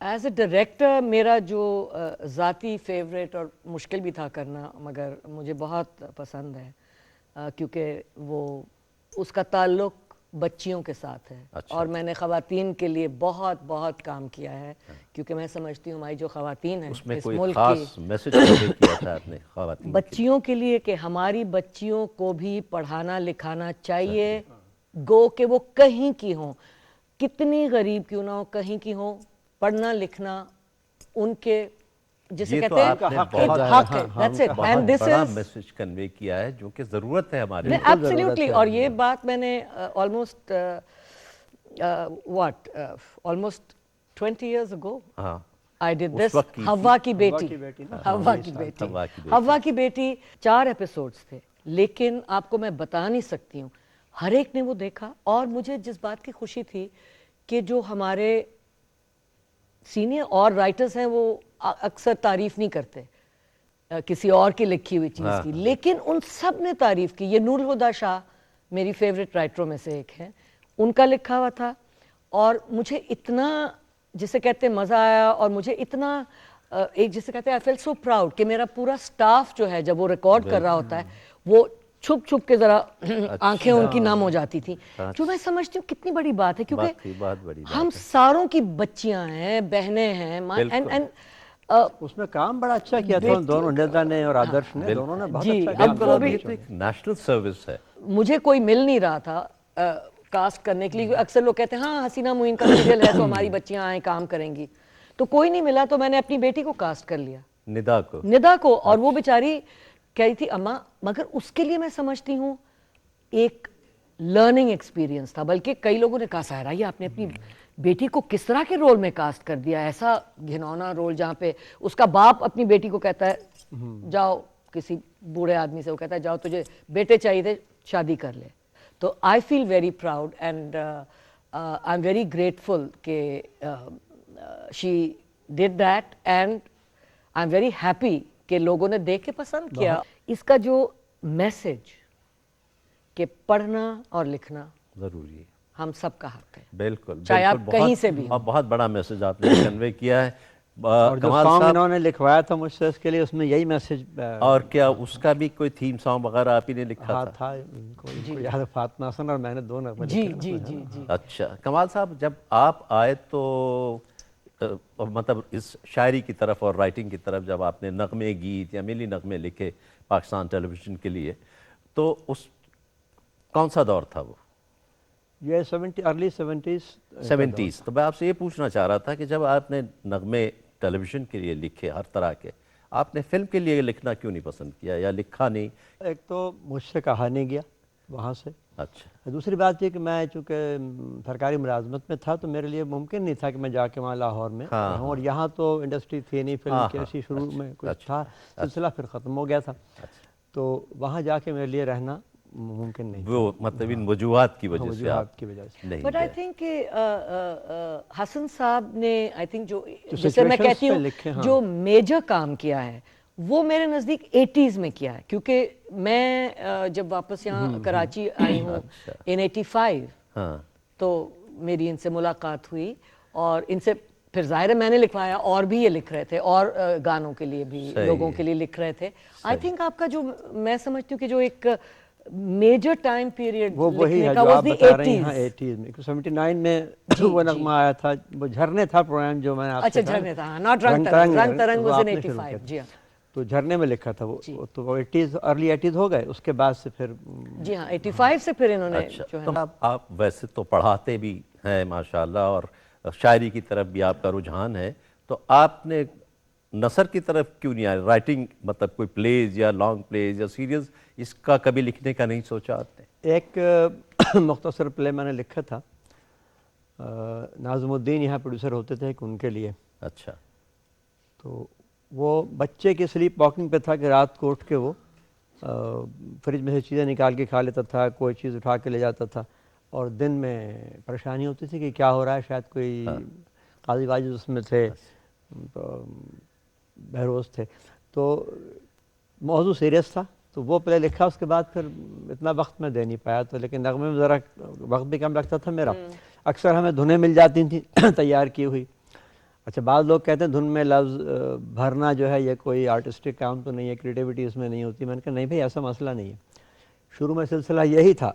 As a director میرا جو ذاتی فیوریٹ اور مشکل بھی تھا کرنا مگر مجھے بہت پسند ہے کیونکہ وہ اس کا تعلق بچیوں کے ساتھ ہے اور میں نے خواتین کے لیے بہت بہت کام کیا ہے کیونکہ میں سمجھتی ہوں ہماری جو خواتین ہیں اس میں اس کوئی ملک خاص میسج کنوے کیا تھا آپ نے خواتین بچیوں کے لیے کہ ہماری بچیوں کو بھی پڑھانا لکھانا چاہیے گو کہ وہ کہیں کی ہوں کتنی غریب کیوں نہ ہو کہیں کی ہوں پڑھنا لکھنا ان کے جسے کہتے ہیں ایک حق ہے that's it and this بڑا is میسج کنوے کیا ہے جو کہ ضرورت ہے ہمارے absolutely اور یہ بات میں نے almost almost 20 years ago I did this ہوا کی بیٹی ہوا کی بیٹی 4 ایپیسوڈز تھے لیکن آپ کو میں بتا نہیں سکتی ہوں ہر ایک نے وہ دیکھا اور مجھے جس بات کی خوشی تھی کہ جو ہمارے سینئر اور رائٹرز ہیں وہ اکثر تعریف نہیں کرتے کسی اور کی لکھی ہوئی چیز کی لیکن ان سب نے تعریف کی یہ نور الہدیٰ شاہ میری فیوریٹ رائٹروں میں سے ایک ہے ان کا لکھا ہوا تھا اور مجھے اتنا جسے کہتے ہیں مزہ آیا اور مجھے اتنا ایک جسے کہتے ہیں I felt so proud کہ میرا پورا سٹاف جو ہے جب وہ ریکارڈ کر رہا ہوتا ہے وہ چھپ چھپ کے ذرا آنکھیں ان کی نم ہو جاتی تھیں جو میں سمجھتی ہوں کتنی بڑی بات ہے کیونکہ ہم ساروں کی بچیاں ہیں بہنیں ہیں اس میں کام بڑا اچھا کیا تھا دونوں ندا نے اور آدرش نے دونوں نے بہت اچھا اب وہ بھی نیشنل سروس ہے مجھے کوئی مل نہیں رہا تھا کاسٹ کرنے کے لیے اکثر لوگ کہتے ہیں ہاں حسینہ معین کا سیریل ہے تو ہماری بچیاں آئیں کام کریں گی تو کوئی نہیں ملا تو میں نے اپنی بیٹی کو کاسٹ کر لیا ندا کو اور وہ بیچاری کہہ رہی تھی اماں مگر اس کے لیے میں سمجھتی ہوں ایک لرننگ ایکسپیرینس تھا بلکہ کئی لوگوں نے کہا سائرہ یہ آپ نے اپنی بیٹی کو کس طرح کے رول میں کاسٹ کر دیا ایسا گھنونا رول جہاں پہ اس کا باپ اپنی بیٹی کو کہتا ہے جاؤ کسی بوڑھے آدمی سے وہ کہتا ہے جاؤ تجھے بیٹے چاہیے تھے شادی کر لے تو I feel very proud and I'm very grateful کہ she did that and I'm very happy کہ لوگوں نے دیکھ کے پسند کیا اس کا جو میسج کہ پڑھنا اور لکھنا ضروری ہے ہم سب کا حق ہے بالکل چاہے آپ کہیں سے بھی اور بہت بڑا میسج آپ نے کنوے کیا ہے اور جو سانگ انہوں نے لکھوایا تھا مجھ سے اس کے لیے اس میں یہی میسج اور کیا اس کا بھی کوئی تھیم سانگ وغیرہ آپ ہی نے لکھا تھا یاد فاطمہ حسن اور میں نے دو نغمے لکھے جی اچھا کمال صاحب جب آپ آئے تو مطلب اس شاعری کی طرف اور رائٹنگ کی طرف جب آپ نے نغمے گیت یا ملی نغمے لکھے پاکستان ٹیلی ویژن کے لیے تو اس کون سا دور تھا وہ یہ ارلی 70s تو میں آپ سے یہ پوچھنا چاہ رہا تھا کہ جب آپ نے نغمے ٹیلی ویژن کے لیے لکھے ہر طرح کے آپ نے فلم کے لیے لکھنا کیوں نہیں پسند کیا یا لکھا نہیں ایک تو مجھ سے کہا نہیں گیا وہاں سے اچھا دوسری بات یہ کہ میں چونکہ سرکاری ملازمت میں تھا تو میرے لیے ممکن نہیں تھا کہ میں جا کے وہاں لاہور میں رہوں اور یہاں تو انڈسٹری تھی نہیں فلم کی ایسی شروع میں کچھ تھا سلسلہ پھر ختم ہو گیا تھا تو وہاں جا کے میرے لیے رہنا ممکن نہیں وہ مطلب ان وجوہات کی وجہ سے وجوہات کی وجہ سے بٹ آئی تھنک کہ حسن صاحب نے آئی تھنک جو جسے میں کہتی ہوں جو میجر کام کیا ہے وہ میرے نزدیک 80s میں کیا ہے کیونکہ میں جب واپس یہاں کراچی آئی ہوں ان 85 تو میری ان سے ملاقات ہوئی اور ان سے پھر ظاہر ہے میں نے لکھوایا اور بھی یہ لکھ رہے تھے اور گانوں کے لیے بھی لوگوں کے لیے لکھ رہے تھے آئی تھنک آپ کا جو میں سمجھتی ہوں کہ جو ایک میجر ٹائم پیریڈ وہ وہی ہے جو آپ بتا رہے ہیں 80s میں 79 میں وہ نغمہ آیا تھا وہ جھرنے تھا پروگرام جو میں نے آپ سے کہا جھرنے تھا ناٹ رنگ ترنگ واز ان 85 جی ہاں تو جھرنے میں لکھا تھا وہ تو وہ 80s ارلی 80s ہو گئے اس کے بعد سے پھر جی ہاں 85 سے پھر انہوں نے جو ہے آپ ویسے تو پڑھاتے بھی ہیں ماشاءاللہ اور شاعری کی طرف بھی آپ کا رجحان ہے تو آپ نے نثر کی طرف کیوں نہیں آئے رائٹنگ مطلب کوئی پلیز یا لانگ پلیز یا سیریز اس کا کبھی لکھنے کا نہیں سوچا آپ نے ایک مختصر پلے میں نے لکھا تھا ناظم الدین یہاں پروڈیوسر ہوتے تھے کہ ان کے لیے اچھا تو وہ بچے کی سلیپ واکنگ پہ تھا کہ رات کو اٹھ کے وہ فریج میں سے چیزیں نکال کے کھا لیتا تھا کوئی چیز اٹھا کے لے جاتا تھا اور دن میں پریشانی ہوتی تھی کہ کیا ہو رہا ہے شاید کوئی قاضی واجد اس میں تھے بہروز تھے تو موضوع سیریس تھا تو وہ پلے لکھا اس کے بعد پھر اتنا وقت میں دے نہیں پایا تو لیکن نغمے میں ذرا وقت بھی کم لگتا تھا میرا اکثر ہمیں دھنیں مل جاتی تھیں تیار کی ہوئی اچھا بعض لوگ کہتے ہیں دھن میں لفظ بھرنا جو ہے یہ کوئی آرٹسٹک کام تو نہیں ہے، کریٹیوٹی اس میں نہیں ہوتی. میں نے کہا نہیں بھائی ایسا مسئلہ نہیں ہے. شروع میں سلسلہ یہی تھا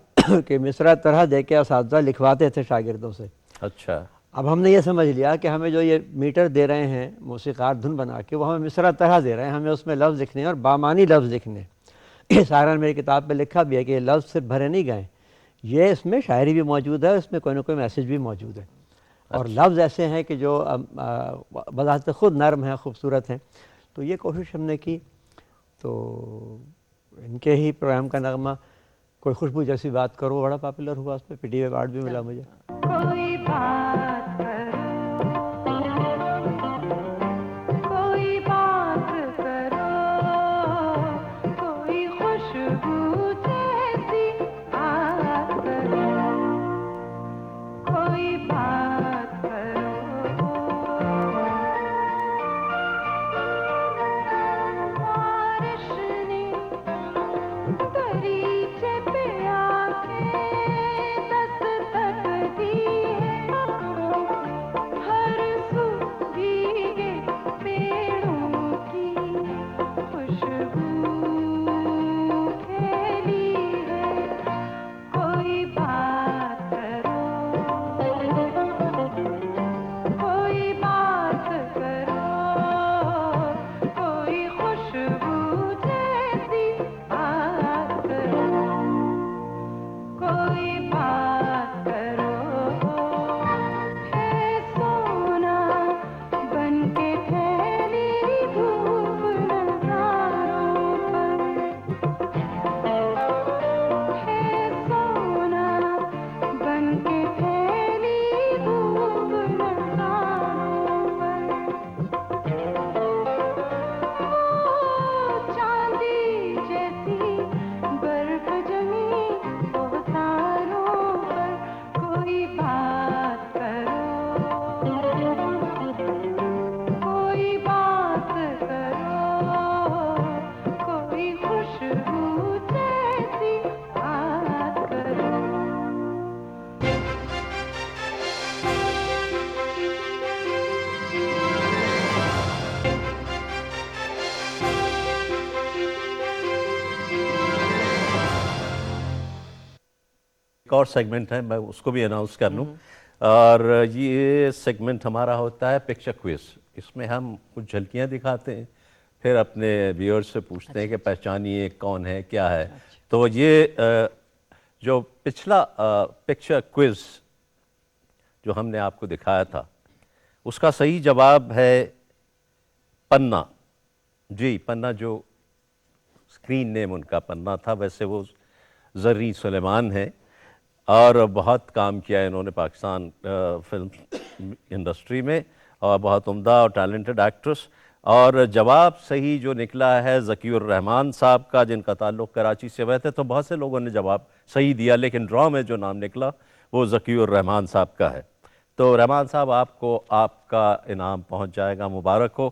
کہ مصرع طرح دے کے اساتذہ لکھواتے تھے شاگردوں سے. اچھا. اب ہم نے یہ سمجھ لیا کہ ہمیں جو یہ میٹر دے رہے ہیں موسیقار دھن بنا کے وہ ہمیں مصرع طرح دے رہے ہیں، ہمیں اس میں لفظ لکھنے ہیں اور بامانی لفظ لکھنے. یہ سارا میری کتاب پہ لکھا بھی ہے کہ یہ لفظ صرف بھرے نہیں گئے، یہ اس میں شاعری بھی موجود ہے، اس میں کوئی نہ کوئی میسیج بھی موجود ہے. اور لفظ ایسے ہیں کہ جو بذات خود نرم ہیں، خوبصورت ہیں. تو یہ کوشش ہم نے کی. تو ان کے ہی پروگرام کا نغمہ کوئی خوشبو جیسی بات کرو بڑا پاپولر ہوا، اس پہ پی ٹی وی ایوارڈ بھی ملا مجھے. کوئی بات کرو، کوئی بات کرو، کوئی خوشبو جیسی بات کرو، کوئی بات کرو. بارش نے دریچے پہ آ کے دستک دی ہے، ہر سو بھیگے پیڑوں کی خوشبو پھیلی ہے. کوئی بات کرو، کوئی بات کرو، کوئی خوشبو جیسی بات کرو، کوئی بات کرو. ہے سونا بن کے پھیلی دھوپ نظاروں پر، ہے سونا بن کے پھیلی دھوپ نظاروں پر. وہ چاندی جیسی برف جمی تاروں پر. کوئی بات کرو، کوئی بات کرو، کوئی خوشبو جیسی بات کرو. ایک اور سیگمنٹ ہے، میں اس کو بھی اناؤنس کر لوں. اور یہ سیگمنٹ ہمارا ہوتا ہے پکچر کوئز. اس میں ہم کچھ جھلکیاں دکھاتے ہیں، پھر اپنے ویورز سے پوچھتے ہیں کہ پہچانیے کون ہے کیا ہے. تو یہ جو پچھلا پکچر کوئز جو ہم نے آپ کو دکھایا تھا اس کا صحیح جواب ہے پنہ. جی پنہ، جو اسکرین نیم ان کا پنہ تھا. ویسے وہ زریں سلیمان ہے اور بہت کام کیا ہے انہوں نے پاکستان فلم انڈسٹری میں، اور بہت عمدہ اور ٹیلنٹڈ ایکٹرس. اور جواب صحیح جو نکلا ہے ذکی الرحمان صاحب کا، جن کا تعلق کراچی سے ہوئے تھے. تو بہت سے لوگوں نے جواب صحیح دیا، لیکن ڈرا میں جو نام نکلا وہ ذکی الرحمان صاحب کا ہے. تو رحمان صاحب، آپ کو آپ کا انعام پہنچ جائے گا، مبارک ہو.